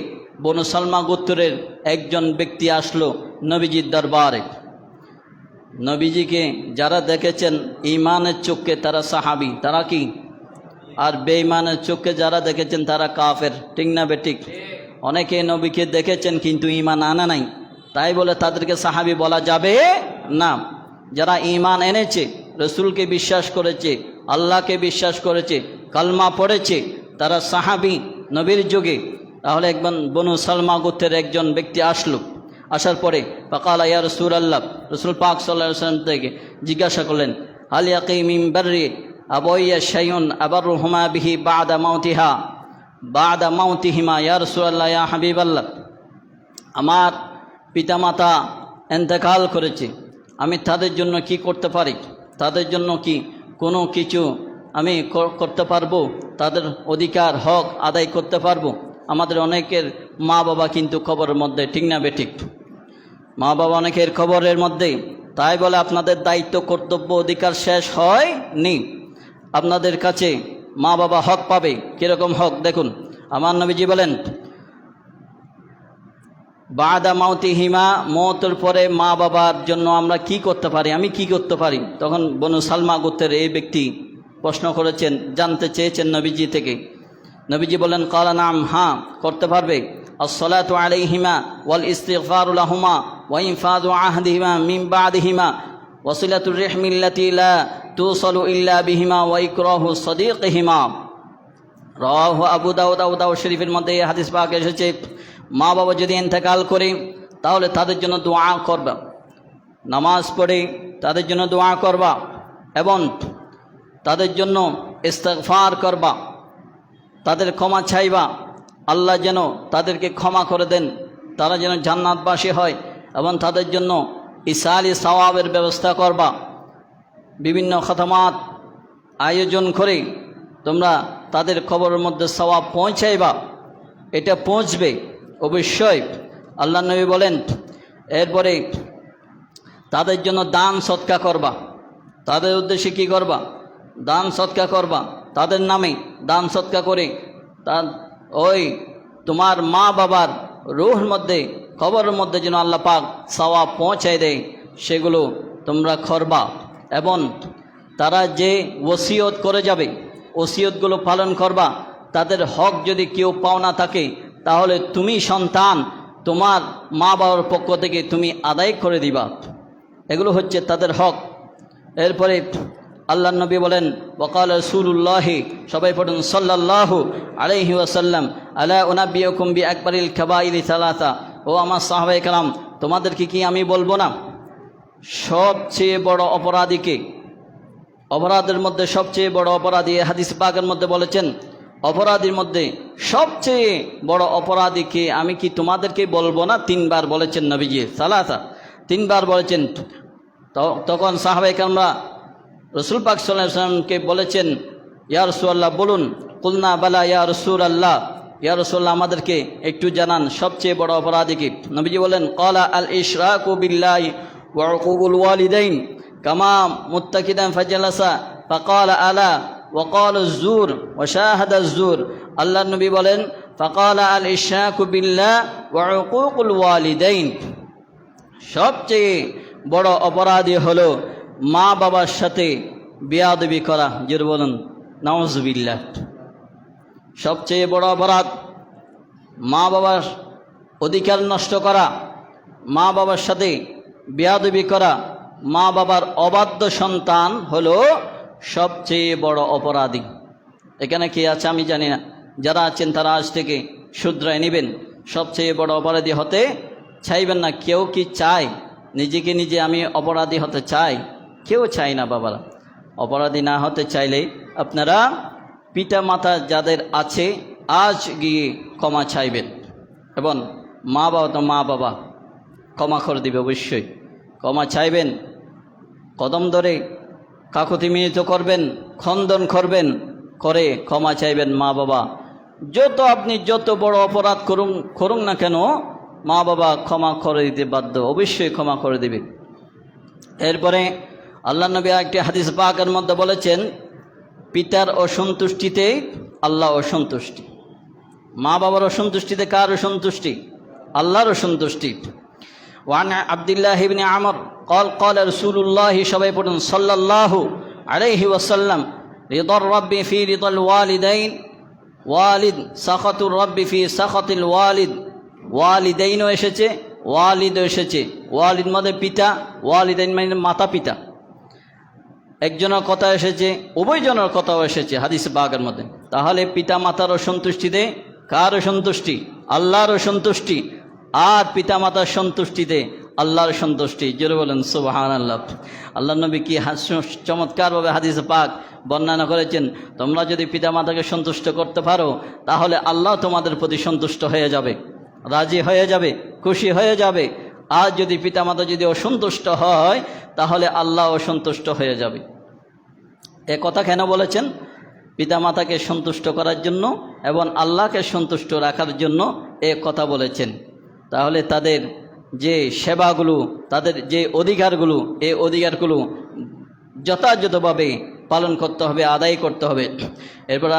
বনু সালমা গোত্রের একজন ব্যক্তি আসলো নবীজির দরবারে। নবীজিকে যারা দেখেছেন ঈমানের চোখে তারা সাহাবী, তারা কি? আর বেঈমানের চোখে যারা দেখেছেন তারা কাফের, ঠিক না বেঠিক? অনেকে নবীকে দেখেছেন কিন্তু ঈমান আনে নাই, তাই বলে তাদেরকে সাহাবী বলা যাবে না। যারা ঈমান এনেছে, রসুলকে বিশ্বাস করেছে, আল্লাহকে বিশ্বাস করেছে, কালমা পড়েছে, তারা সাহাবী নবীর যুগে। তাহলে একজন বনু সালমা গোত্রের একজন ব্যক্তি আসলো, আসার পরে ফাকালা ইয়া রাসূলুল্লাহ, রসুল পাক সাল্লাল্লাহু আলাইহি ওয়াসাল্লাম থেকে জিজ্ঞাসা করলেন, হাল ইয়াকি মিন বাররি আবইয়া শাইউন আবারুহুমা বিহি বাদা মাউতিহিমা ইয়া রাসূলুল্লাহ ইয়া হাবিবাল্লাহ, আমার পিতামাতা ইন্তেকাল করেছে, আমি তাদের জন্য কি করতে পারি? তাদের জন্য কি কোনো কিছু আমি করতে পারবো? তাদের অধিকার হক আদায় করতে পারবো? আমাদের অনেকের মা বাবা কিন্তু কবরের মধ্যে, ঠিক না বেঠিক? মা বাবা অনেকের কবরের মধ্যে। তাই বলে আপনাদের দায়িত্ব, কর্তব্য, অধিকার শেষ হয়নি। আপনাদের কাছে মা বাবা হক পাবে। কীরকম হক দেখুন, আমার নবীজি বলেন বাদা মাউতিহিমা, মওতের পরে মা বাবার জন্য আমরা কি করতে পারি, আমি কি করতে পারি? তখন বনু সালমা গোত্রের এই ব্যক্তি প্রশ্ন করেছেন, জানতে চেয়েছেন নবীজি থেকে। নবীজি বলেন ক্বালা নাম, হ্যাঁ করতে পারবে। আসসালাতু আলাইহিমা ওয়াল ইস্তিগফারু লাহুমা ওয়া ইনফাযু আহদিহিমা মিন বাদিহিমা ওয়াসিলাতুর রাহমিল্লাতি লা তুসালু ইল্লা বিহিমা ওয়া ইকরাহু সাদিকিহিমা। রাওয়াহু আবু দাউদ। আবু দাউদ শরীফের মধ্যে এই হাদিস পাক এসেছে, মা বাবা যদি ইন্তেকাল করে তাহলে তাদের জন্য দোয়া করবা, নামাজ পড়ে তাদের জন্য দোয়া করবা এবং তাদের জন্য ইস্তিগফার করবা, তাদের ক্ষমা চাইবা, আল্লাহ যেন তাদেরকে ক্ষমা করে দেন, তারা যেন জান্নাতবাসী হয়, এবং তাদের জন্য ইসালি সওয়াবের ব্যবস্থা করবা। বিভিন্ন খতমাত আয়োজন করে তোমরা তাদের কবরের মধ্যে সওয়াব পৌঁছাইবা। এটা পৌঁছবে অবশ্যই। আল্লাহ নবী বলেন এরপরে তাদের জন্য দান সৎকা করবা, তাদের উদ্দেশ্যে কি করবা? দান সৎকা করবা, তাদের নামে দান সৎকা করে ওই তোমার মা বাবার রূহের মধ্যে, কবরের মধ্যে যেন আল্লাহ পাক সওয়াব পৌঁছায় দেয়, সেগুলো তোমরা করবা। এবং তারা যে ওসিয়ত করে যাবে, ওসিয়তগুলো পালন করবা। তাদের হক যদি কেউ পাওনা থাকে তাহলে তুমি সন্তান তোমার মা বাবার পক্ষ থেকে তুমি আদায় করে দিবা। এগুলো হচ্ছে তাদের হক। এরপরে আল্লাহ নবী বলেন ওয়াকাল রাসূলুল্লাহি, সবাই পড়ুন সাল্লাল্লাহু আলাইহি ওয়াসাল্লাম, আলা উনাব্বিউকুম বিআকবারিল কাবাইরি সালাসা। ও আমার সাহাবায়ে কেরাম, তোমাদেরকে কি আমি বলবো না সবচেয়ে বড় অপরাধীকে? অপরাধের মধ্যে সবচেয়ে বড় অপরাধী, হাদিস পাকের মধ্যে বলেছেন অপরাধীর মধ্যে সবচেয়ে বড় অপরাধীকে আমি কি তোমাদেরকে বলবো না? 3 বার বলেছেন নবীজি, সালাসা 3 বার বলেছেন। তখন সাহাবায়ে কেরামরা রাসূল পাক সাল্লাল্লাহু আলাইহি ওয়াসাল্লামকে বলেছেন, ইয়া রাসূলুল্লাহ বলুন। কুলনা বালা ইয়া রাসূলুল্লাহ, ইয়া রাসূলুল্লাহ আমাদেরকে একটু জানান সবচেয়ে বড় অপরাধী কি? নবীজি বলেন ক্বালা আল ইশরাকু বিল্লাহি ওয়া উকুকুল ওয়ালিদাইন কামা মুত্তাকিদান ফাজালাসা ফাকালা আলা ওয়া ক্বালা আয-যুর ওয়া শাহাদা আয-যুর। আল্লাহর নবী বলেন ফাকালা আল ইশরাকু বিল্লাহি ওয়া উকুকুল ওয়ালিদাইন, সবচেয়ে বড় অপরাধী হলো মা বাবার সাথে বেয়াদবি করা। জোরে বলুন নাউজুবিল্লাহ। সবচেয়ে বড় অপরাধ মা বাবার অধিকার নষ্ট করা, মা বাবার সাথে বেয়াদবি করা, মা বাবার অবাধ্য সন্তান হলো সবচেয়ে বড় অপরাধী। এখানে কে আছে আমি জানি না, যারা আছেন তারা আজ থেকে শুধরায় নেবেন। সবচেয়ে বড় অপরাধী হতে চাইবেন না। কেউ কি চায় নিজেকে নিজে আমি অপরাধী হতে চাই? কেউ চায় না বাবারা। অপরাধী না হতে চাইলে আপনারা পিতা মাতা যাদের আছে আজ গিয়ে ক্ষমা চাইবেন, এবং মা বাবা তো মা বাবা ক্ষমা করে দিবে অবশ্যই। ক্ষমা চাইবেন, কদম ধরে কাকুতি মিনিত করবেন, খন্দন করবেন, করে ক্ষমা চাইবেন মা বাবা। আপনি যত বড় অপরাধ করুন না কেন, মা বাবা ক্ষমা করে দিতে বাধ্য, অবশ্যই ক্ষমা করে দেবে। এরপরে আল্লাহ নবী একটি হাদিস পাকের মধ্যে বলেছেন পিতার অসন্তুষ্টিতে আল্লাহ অসন্তুষ্টি, মা বাবার অসন্তুষ্টিতে কার অসন্তুষ্টি? আল্লাহর অসন্তুষ্টি। ওয়ান আব্দুল্লাহ ইবনে আমর قال قال رسول الله সবাই পড়ুন সাল্লাল্লাহু আলাইহি ওয়াসাল্লাম, রিদার রাব্বি ফি রিদাল ওয়ালিদাইন ওয়ালিদ সাখাতুর রাব্বি ফি সাখাতিল ওয়ালিদ। ওয়ালিদাইনও এসেছে, ওয়ালিদও এসেছে। ওয়ালিদ মানে পিতা, ওয়ালিদাইন মানে মাতা পিতা। একজনের কথা এসেছে, উভয়জনের কথাও এসেছে হাদিস পাকের মধ্যে। তাহলে পিতা মাতার অসন্তুষ্টিতে কার অসন্তুষ্টি? আল্লাহর অসন্তুষ্টি। আর পিতা মাতার সন্তুষ্টিতে আল্লাহর সন্তুষ্টি। জোরে বলেন সুবহানাল্লাহ। আল্লাহ নবী কি চমৎকারভাবে হাদিসে পাক বর্ণনা করেছেন, তোমরা যদি পিতামাতাকে সন্তুষ্ট করতে পারো তাহলে আল্লাহ তোমাদের প্রতি সন্তুষ্ট হয়ে যাবে, রাজি হয়ে যাবে, খুশি হয়ে যাবে। আর যদি পিতামাতা যদি অসন্তুষ্ট হয় তাহলে আল্লাহ অসন্তুষ্ট হয়ে যাবে। এ কথা কেন বলেছেন? পিতামাতাকে সন্তুষ্ট করার জন্য এবং আল্লাহকে সন্তুষ্ট রাখার জন্য এ কথা বলেছেন। তাহলে তাদের যে সেবাগুলো, তাদের যে অধিকারগুলো, এই অধিকারগুলো যথাযথভাবে পালন করতে হবে, আদায় করতে হবে। এরপর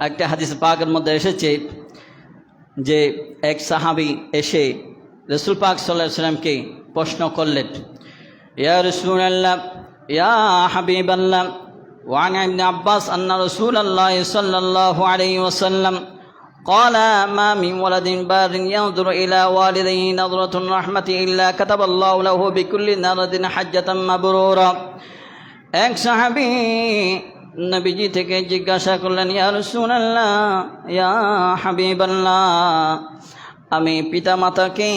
একটা হাদিস পাকের মধ্যে এসেছে যে এক সাহাবী এসে রাসূল পাক সাল্লাল্লাহু আলাইহি ওয়াসাল্লামকে প্রশ্ন করলেন, ইয়া রাসূলুল্লাহ ইয়া হাবিবাল্লাহ, وعن ابن عباس أن رسول الله صلى الله عليه وسلم قال ما من ولد بار ينظر إلى والديه نظرة الرحمة إلا كتب الله له بكل نظرة حجة مبرورا। এক সাহাবী নবীজি থেকে জিজ্ঞাসা করলেন, ইয়া রাসূলুল্লাহ ইয়া হাবিবাল্লাহ, আমি পিতামাতাকে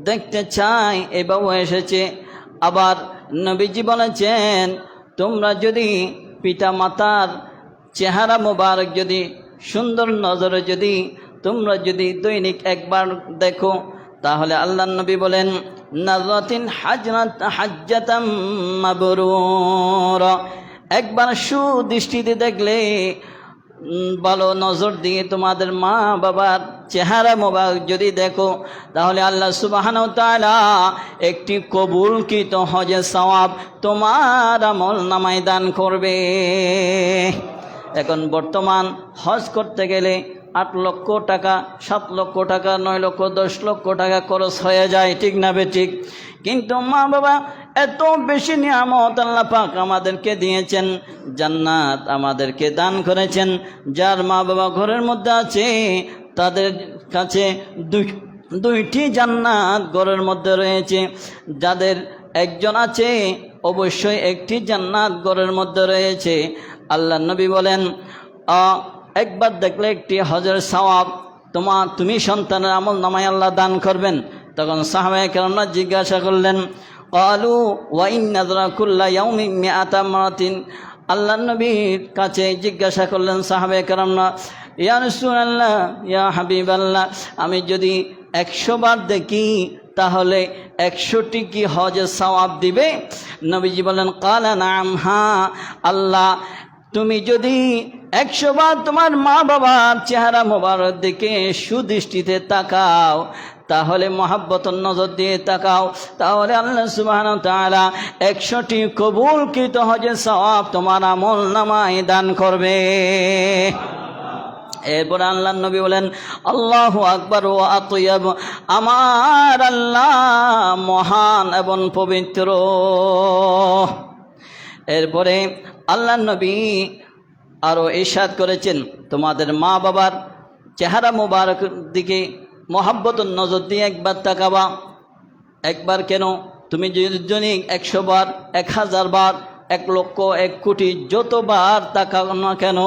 দেখতে চাই, এভাবে এসেছে। আবার নবীজি বলেছেন, তোমরা যদি পিতামাতার চেহারা মোবারক যদি সুন্দর নজরে যদি তোমরা যদি দৈনিক একবার দেখো তাহলে আল্লাহ নবী বলেন, নাযরাতিন হাজ্জাতাম মাবরুরা, একবার সুদৃষ্টিতে দেখলে, ভালো নজর দিয়ে তোমাদের মা বাবার চেহারা মোবারক যদি দেখো তাহলে আল্লাহ সুবহানাহু ওয়া তাআলা একটি কবুলকৃত হজের সওয়াব তোমার আমল নামায় দান করবে। এখন বর্তমান হজ করতে গেলে 8 লক্ষ টাকা, 7 লক্ষ টাকা, 9 লক্ষ, 10 লক্ষ টাকা খরচ হয়ে যায়, ঠিক না বেঠিক? কিন্তু মা বাবা এত বেশি নিয়ামত আল্লাহ পাক আমাদেরকে দিয়েছেন, জান্নাত আমাদেরকে দান করেছেন। যার মা বাবা ঘরের মধ্যে আছে তাদের কাছে দুইটি জান্নাত ঘরের মধ্যে রয়েছে, যাদের একজন আছে অবশ্যই একটি জান্নাত ঘরের মধ্যে রয়েছে। আল্লাহ নবী বলেন, একবার দেখলে একটি হজের সওয়াব তুমি সন্তানের আমল নামায় আল্লাহ দান করবেন। তখন সাহাবায়ে কেরামরা জিজ্ঞাসা করলেন, ক্বালু ওয়া ইন নাযরা কুল্লা ইয়াউমিন মিআতা মারাতিন, আল্লাহ নবীর কাছে জিজ্ঞাসা করলেন সাহাবায়ে কেরামরা, ইয়া রাসূলুল্লাহ ইয়া হাবিবাল্লাহ, আমি যদি 100 বার দেখি তাহলে 100টি কি হজের সওয়াব দিবে? নবীজি বলেন, ক্বালা নাম, হ্যাঁ আল্লাহ, তুমি যদি 100 বার তোমার মা বাবার চেহারা মোবারক দিকে সুদৃষ্টিতে তাকাও, তাহলে মহাব্বতের নজর দিয়ে তাকাও, তাহলে আল্লাহ সুবহানাহু ওয়া তাআলা 100টি কবুলকৃত হজের সওয়াব তোমার আমল নামায় দান করবে। এরপর আল্লাহ নবী বলেন, আল্লাহু আকবার ওয়া আতইয়াব, আমার আল্লাহ মহান এবং পবিত্র। এরপরে আল্লাহ নবী আরও ইরশাদ করেছেন, তোমাদের মা বাবার চেহারা মোবারক দিকে মহাব্বতের নজর দিয়ে একবার তাকাবা। একবার কেন, তুমি যদি 100 বার, 1000 বার, 1 লক্ষ, 1 কোটি যতবার তাকাও না কেন,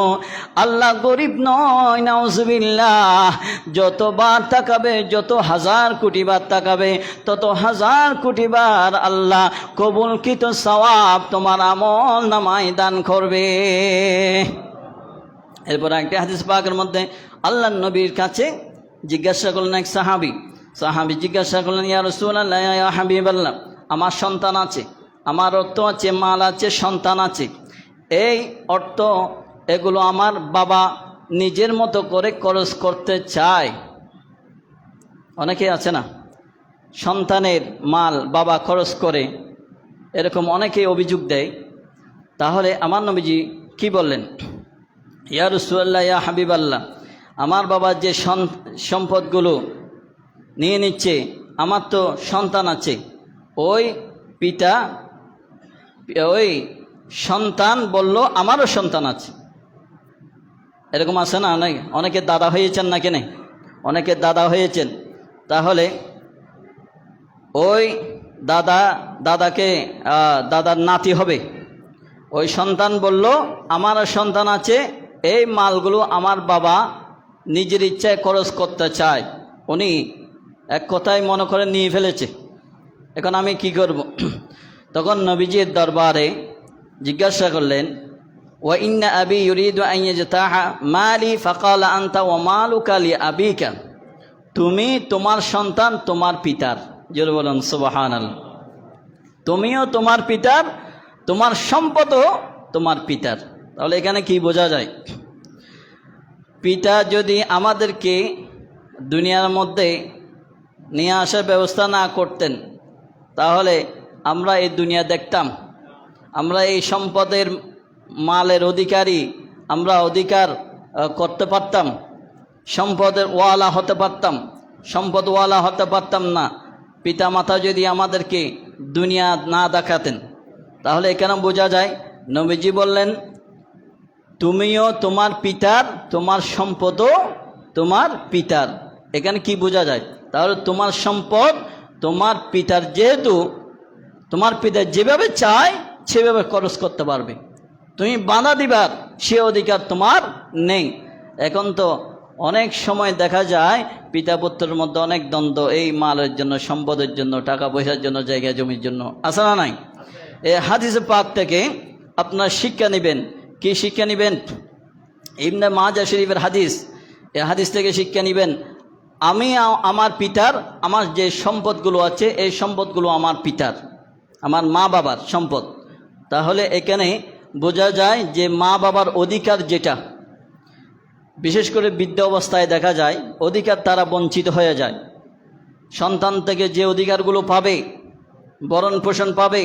আল্লাহ গরিব নয়, নাউজুবিল্লাহ। যতবার তাকাবে, যত 1000 কোটি বার তাকাবে, তত 1000 কোটি বার আল্লাহ কবুলকৃত সওয়াব তোমার আমল নামায় দান করবে। এরপর একটা হাদিস পাকের মধ্যে আল্লাহ নবীর কাছে জিজ্ঞাসা করলেন এক সাহাবী জিজ্ঞাসা করলেন, ইয়া রাসূলুল্লাহ ইয়া হাবিবাল্লাহ, আমার সন্তান আছে, আমার অর্থ আছে, মাল আছে, সন্তান আছে, এই অর্থ এগুলো আমার বাবা নিজের মতো করে খরচ করতে চায়। অনেকে আছে না, সন্তানের মাল বাবা খরচ করে, এরকম অনেকেই অভিযোগ দেয়। তাহলে আমার নবীজি কি বললেন, ইয়া রাসূলুল্লাহ ইয়া হাবিবাল্লাহ, আমার বাবার যে সম্পদগুলো নিয়ে নিচ্ছে, আমার তো সন্তান আছে, ওই সন্তান বলল আমারও সন্তান আছে। এরকম আছে না, অনেকে দাদা হয়েছেন না কেন, অনেকে দাদা হয়েছেন। তাহলে ওই দাদার নাতি হবে, ওই সন্তান বলল আমারও সন্তান আছে, এই মালগুলো আমার বাবা নিজের ইচ্ছায় খরচ করতে চায়। উনি এক কথায় মনে করে নিয়ে ফেলেছে, এখন আমি কি করব? তখন নবীজির দরবারে জিজ্ঞাসা করলেন, ওয়া ইন্না আবি ইউরিদু আন ইয়াজতাহা মালি ফাকালা আনতা ওয়া মালুকা লি আবিকা। তুমি তোমার সন্তান তোমার পিতার, জোরে বলুন সুবহানাল্লাহ। তুমিও তোমার পিতার, তোমার সম্পদও তোমার পিতার। তাহলে এখানে কি বোঝা যায়? পিতা যদি আমাদেরকে দুনিয়ার মধ্যে নিয়ে আসার ব্যবস্থা না করতেন, তাহলে আমরা এই দুনিয়া দেখতাম? আমরা এই সম্পদের মালের অধিকারী আমরা অধিকার করতে পারতাম? সম্পদের ওয়ালা হতে পারতাম? সম্পদওয়ালা হতে পারতাম না পিতা মাতা যদি আমাদেরকে দুনিয়া না দেখাতেন। তাহলে এখানে বোঝা যায় নবীজি বললেন, তুমিও তোমার পিতার, তোমার সম্পদও তোমার পিতার। এখানে কি বোঝা যায়? তাহলে তোমার সম্পদ তোমার পিতার, যেহেতু তোমার পিতা যেভাবে চায় সেভাবে খরচ করতে পারবে, তুমি বাধা দিবার সে অধিকার তোমার নেই। এখন তো অনেক সময় দেখা যায় পিতা পুত্রের মধ্যে অনেক দ্বন্দ্ব, এই মালের জন্য, সম্পদের জন্য, টাকা পয়সার জন্য, জায়গা জমির জন্য, আছে না নাই? এই হাদিসে পাক থেকে আপনার শিক্ষা নেবেন। কি শিক্ষা নেবেন? ইবনে মাজা শরীফের হাদিস। এই হাদিস থেকে শিক্ষা নেবেন, আমি আমার পিতার, আমার যে সম্পদগুলো আছে এই সম্পদগুলো আমার পিতার, আমার মা বাবার সম্পদ। তাহলে এখানে বোঝা যায় যে মা বাবার অধিকার যেটা, বিশেষ করে বৃদ্ধ অবস্থায় দেখা যায় অধিকার তারা বঞ্চিত হয়ে যায়। সন্তান থেকে যে অধিকারগুলো পাবে, ভরণ পোষণ পাবে,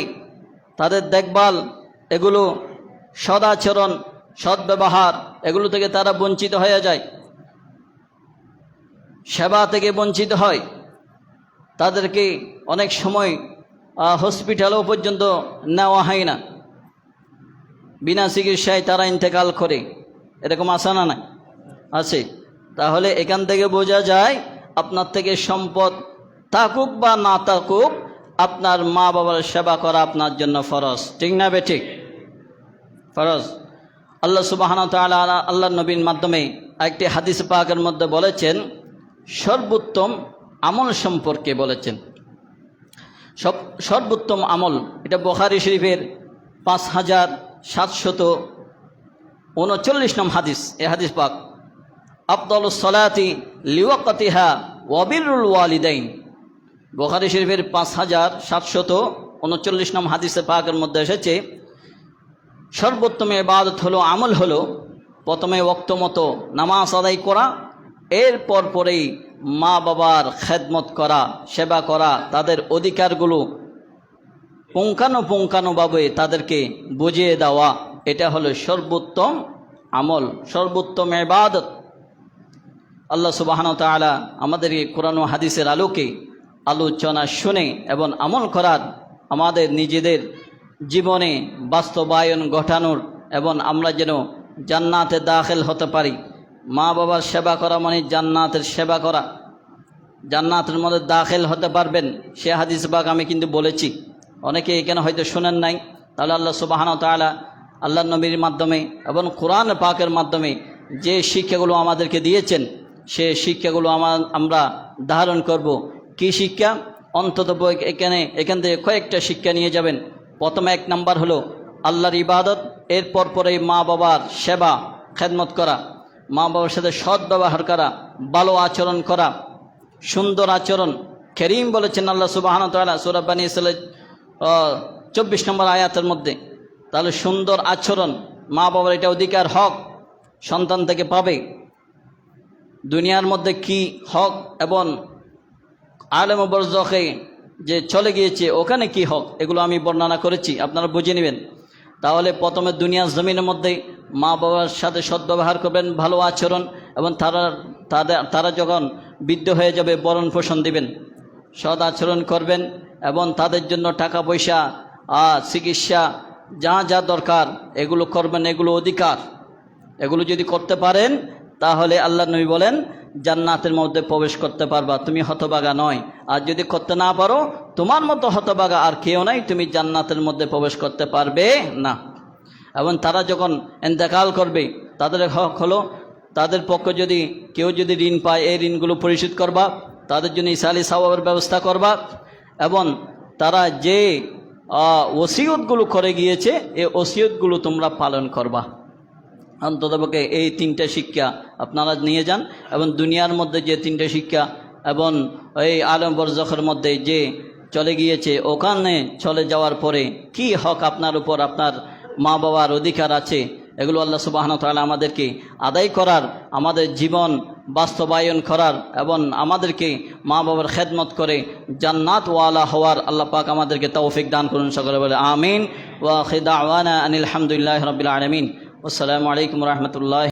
তাদের দেখভাল, এগুলো সদাচরণ, সদ্ব্যবহার, এগুলো থেকে তারা বঞ্চিত হয়ে যায়। সেবা থেকে বঞ্চিত হয়। তাদেরকে অনেক সময় হসপিটালও পর্যন্ত নেওয়া হয় না, বিনা চিকিৎসায় তারা ইন্তেকাল করে। এরকম আসে না? নাই আছে। তাহলে এখান থেকে বোঝা যায় আপনার থেকে সম্পদ থাকুক বা না থাকুক, আপনার মা বাবার সেবা করা আপনার জন্য ফরজ। ঠিক না বে ঠিক? ফরজ। আল্লাহ সুবহানাহু ওয়া তাআলা আল্লাহর নবীর মাধ্যমে একটি হাদিস পাকের মধ্যে বলেছেন, সর্বোত্তম আমল সম্পর্কে বলেছেন। সর্বোত্তম আমল, এটা বুখারী শরীফের 5739 নং হাদিস। এই হাদিস পাক, আফদালুস সালাতি লিওয়াক্তিহা ওয়া বিররুল ওয়ালিদাইন। বুখারী শরীফের 5739 নং হাদিসে পাকের মধ্যে এসেছে, সর্বোত্তম ইবাদত হলো, আমল হলো, প্রথমে ওয়াক্ত মতো নামাজ আদায় করা, এরপর পরেই মা বাবার খেদমত করা, সেবা করা, তাদের অধিকারগুলো পুঙ্খানুপুঙ্খানুভাবে তাদেরকে বুঝিয়ে দেওয়া। এটা হলো সর্বোত্তম আমল, সর্বোত্তম ইবাদত। আল্লাহ সুবহানাহু ওয়া তাআলা আমাদেরকে কোরআন ও হাদিসের আলোকে আলোচনা শুনে এবং আমল করার, আমাদের নিজেদের জীবনে বাস্তবায়ন ঘটানোর, এবং আমরা যেন জান্নাতে দাখিল হতে পারি। মা বাবার সেবা করা মানে জান্নাতের সেবা করা, জান্নাতের মধ্যে দাখিল হতে পারবেন। সে হাদিস পাক আমি কিন্তু বলেছি, অনেকে এখানে হয়তো শোনেন নাই। তাহলে আল্লাহ সুবহানাহু ওয়া তাআলা আল্লাহর নবীর মাধ্যমে এবং কোরআন পাকের মাধ্যমে যে শিক্ষাগুলো আমাদেরকে দিয়েছেন, সে শিক্ষাগুলো আমরা ধারণ করব। কি শিক্ষা? অন্তত এখান থেকে কয়েকটা শিক্ষা নিয়ে যাবেন। প্রথমে 1 নাম্বার হলো আল্লাহর ইবাদত, এরপর পরে মা বাবার সেবা খেদমত করা, মা বাবার সাথে সৎ ব্যবহার করা, ভালো আচরণ করা, সুন্দর আচরণ। কারীম বলেছেন আল্লাহ সুবহানাহু ওয়া তাআলা সূরা বানী ইসরাঈল 24 নম্বর আয়াতের মধ্যে। তাহলে সুন্দর আচরণ, মা বাবার এটা অধিকার, হক সন্তান থেকে পাবে। দুনিয়ার মধ্যে কি হক এবং আলেম বরজখে যে চলে গিয়েছে ওখানে কি হক, এগুলো আমি বর্ণনা করেছি, আপনারা বুঝে নেবেন। তাহলে প্রথমে দুনিয়ার জমিনের মধ্যে মা বাবার সাথে সদ্ব্যবহার করবেন, ভালো আচরণ, এবং তারা যখন বৃদ্ধ হয়ে যাবে ভরণ পোষণ দিবেন, সৎ আচরণ করবেন, এবং তাদের জন্য টাকা পয়সা, চিকিৎসা যা যা দরকার এগুলো করবেন। এগুলো অধিকার, এগুলো যদি করতে পারেন তাহলে আল্লাহ নবী বলেন জান্নাতের মধ্যে প্রবেশ করতে পারবা, তুমি হতভাগা নয়। আর যদি করতে না পারো, তোমার মতো হতভাগা আর কেউ নাই, তুমি জান্নাতের মধ্যে প্রবেশ করতে পারবে না। এবং তারা যখন ইন্তেকাল করবে, তাদের হক হলো তাদের পক্ষে যদি কেউ যদি ঋণ পায়, এই ঋণগুলো পরিশোধ করবা, তাদের জন্য ইসালি সওয়াবের ব্যবস্থা করবা, এবং তারা যে ওসিয়তগুলো করে গিয়েছে এই ওসিয়তগুলো তোমরা পালন করবা। অন্ততপক্ষে এই 3টে শিক্ষা আপনারা নিয়ে যান, এবং দুনিয়ার মধ্যে যে 3টে শিক্ষা এবং এই আলম বরজখের মধ্যে যে চলে গিয়েছে, ওখানে চলে যাওয়ার পরে কি হক আপনার উপর, আপনার মা বাবার অধিকার আছে, এগুলো আল্লাহ সুবহানাহু ওয়া তাআলা আমাদেরকে আদায় করার, আমাদের জীবন বাস্তবায়ন করার এবং আমাদেরকে মা বাবার খেদমত করে জান্নাত ওয়ালা হওয়ার আল্লাহ পাক আমাদেরকে তৌফিক দান করুন। সকলে বলে আমিন। ওয়া আখিরু দাওয়ানা আনিল হামদুলিল্লাহি রাব্বিল আলামিন। আসসালামু আলাইকুম ওয়া রাহমাতুল্লাহ।